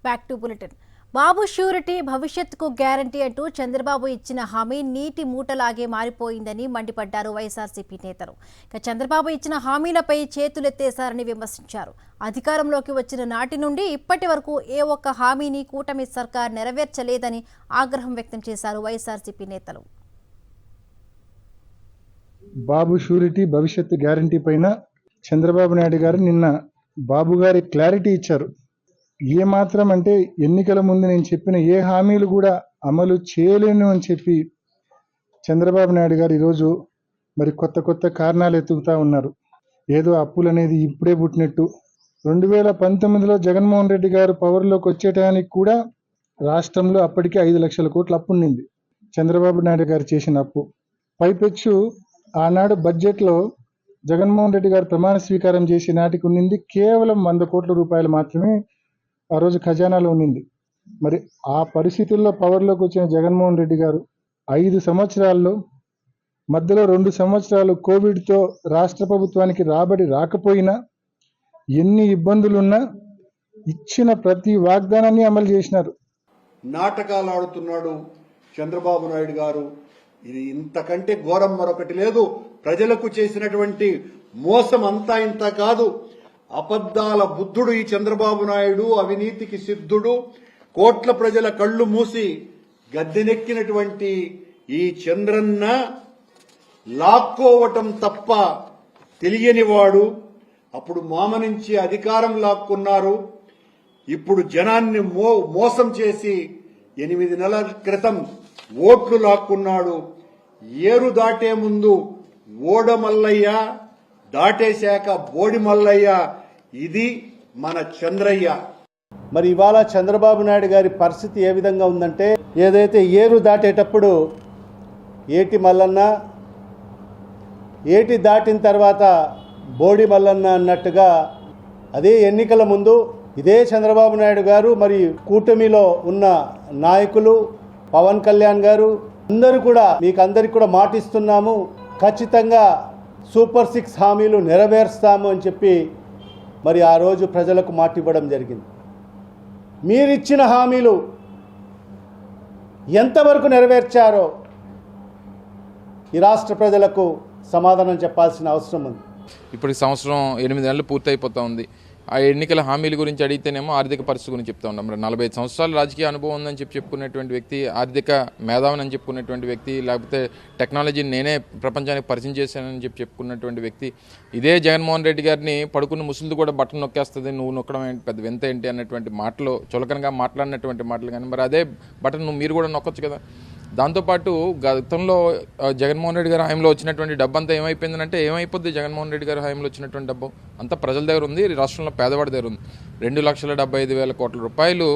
Back to bulletin. Babu surety భవిష్యత్తుకు guarantee అంటూ చంద్రబాబు ఇచ్చిన హామీ నీటి మూటలాగే మారిపోయిందని మండిపడ్డారు వైఎస్ఆర్సీపీ నేతలు. ఇక చంద్రబాబు ఇచ్చిన హామీలపై చేతులెత్తేశారని విమర్శించారు. అధికారంలోకి వచ్చిన నాటి నుండి ఇప్పటి వరకు ఏ ఒక్క హామీని కూటమి సర్కార్ నెరవేర్చలేదని ఆగ్రహం వ్యక్తం చేశారు వైఎస్ఆర్సీపీ నేతలు. బాబు షూరిటీ భవిష్యత్తు గ్యారంటీ పైన చంద్రబాబు నాయుడు గారు నిన్న బాబు గారి క్లారిటీ ఇచ్చారు. ఏమాత్రం అంటే ఎన్నికల ముందు నేను చెప్పిన ఏ హామీలు కూడా అమలు చేయలేను అని చెప్పి చంద్రబాబు నాయుడు గారు ఈరోజు మరి కొత్త కొత్త కారణాలు ఎత్తుకుతా ఉన్నారు. ఏదో అప్పులు అనేది ఇప్పుడే పుట్టినట్టు. 2019లో జగన్మోహన్ రెడ్డి గారు పవర్లోకి వచ్చేటానికి కూడా రాష్ట్రంలో అప్పటికే 5 లక్షల కోట్ల అప్పు ఉండింది. చంద్రబాబు నాయుడు గారు చేసిన అప్పు పైపెచ్చు ఆనాడు బడ్జెట్లో జగన్మోహన్ రెడ్డి గారు ప్రమాణ స్వీకారం చేసే నాటికి ఉండింది కేవలం 100 కోట్ల రూపాయలు మాత్రమే ఆ రోజు ఖజానాలో ఉండింది. మరి ఆ పరిస్థితుల్లో పవర్లోకి వచ్చిన జగన్మోహన్ రెడ్డి గారు 5 సంవత్సరాల్లో మధ్యలో 2 సంవత్సరాలు కోవిడ్తో రాష్ట్ర ప్రభుత్వానికి రాబడి రాకపోయినా ఎన్ని ఇబ్బందులున్నా ఇచ్చిన ప్రతి వాగ్దానాన్ని అమలు చేసినారు. నాటకాలు ఆడుతున్నాడు చంద్రబాబు నాయుడు గారు. ఇది ఇంతకంటే ఘోరం మరొకటి లేదు. ప్రజలకు చేసినటువంటి మోసం అంతా ఇంత కాదు. అబద్ధాల బుద్ధుడు ఈ చంద్రబాబు నాయుడు, అవినీతికి సిద్ధుడు. కోట్ల ప్రజల కళ్ళు మూసి గద్దెనెక్కినటువంటి ఈ చంద్రన్న లాక్కోవటం తప్ప తెలియనివాడు. అప్పుడు మామ నుంచి అధికారం లాక్కున్నారు. ఇప్పుడు జనాన్ని మోసం చేసి 8 నెలల క్రితం ఓట్లు లాక్కున్నాడు. ఏరు దాటే ముందు ఓడమల్లయ్య, దాటేశాక బోడి మల్లయ్య. ఇది మన చంద్రయ్య. మరి ఇవాళ చంద్రబాబు నాయుడు గారి పరిస్థితి ఏ విధంగా ఉందంటే, ఏదైతే ఏరు దాటేటప్పుడు ఏటి మల్లన్న, ఏటి దాటిన తర్వాత బోడి మల్లన్న అన్నట్టుగా, అదే ఎన్నికల ముందు ఇదే చంద్రబాబు నాయుడు గారు మరి కూటమిలో ఉన్న నాయకులు పవన్ కళ్యాణ్ గారు అందరూ కూడా మీకు అందరికి కూడా మాటిస్తున్నాము, ఖచ్చితంగా సూపర్ 6 హామీలు నెరవేరుస్తాము అని చెప్పి మరి ఆ రోజు ప్రజలకు మాట ఇవ్వడం జరిగింది. మీరిచ్చిన హామీలు ఎంతవరకు నెరవేర్చారో ఈ రాష్ట్ర ప్రజలకు సమాధానం చెప్పాల్సిన అవసరం ఉంది. ఇప్పటికి సంవత్సరం 8 నెలలు పూర్తయిపోతూ ఉంది. ఆ ఎన్నికల హామీల గురించి అడిగితేనేమో ఆర్థిక పరిస్థితి గురించి చెప్తా ఉన్నాం. మరి 45 సంవత్సరాలు రాజకీయ అనుభవం ఉందని చెప్పుకునేటువంటి వ్యక్తి, ఆర్థిక మేధావిని అని చెప్పుకునేటువంటి వ్యక్తి, లేకపోతే టెక్నాలజీని నేనే ప్రపంచానికి పరిచయం చేశానని చెప్పుకున్నటువంటి వ్యక్తి, ఇదే జగన్మోహన్ రెడ్డి గారిని పడుకున్న ముసలిది కూడా బట్టలు నొక్కేస్తుంది, నువ్వు నొక్కడం ఏంటి, పెద్ద వింత ఏంటి అన్నటువంటి మాటలు, చులకనగా మాట్లాడినటువంటి మాటలు. కానీ మరి అదే బటన్ మీరు కూడా నొక్కొచ్చు కదా. దాంతోపాటు గతంలో జగన్మోహన్ రెడ్డి గారి హయాంలో వచ్చినటువంటి డబ్బు అంతా ఏమైపోయిందంటే, ఏమైపోద్ది జగన్మోహన్ రెడ్డి గారి హయాంలో వచ్చినటువంటి డబ్బు అంతా ప్రజల దగ్గర ఉంది, రాష్ట్రంలో పేదవాడి దగ్గర ఉంది. 2,75,000 కోట్ల రూపాయలు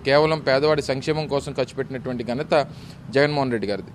కేవలం పేదవాడి సంక్షేమం కోసం ఖర్చు పెట్టినటువంటి ఘనత జగన్మోహన్ రెడ్డి గారిది.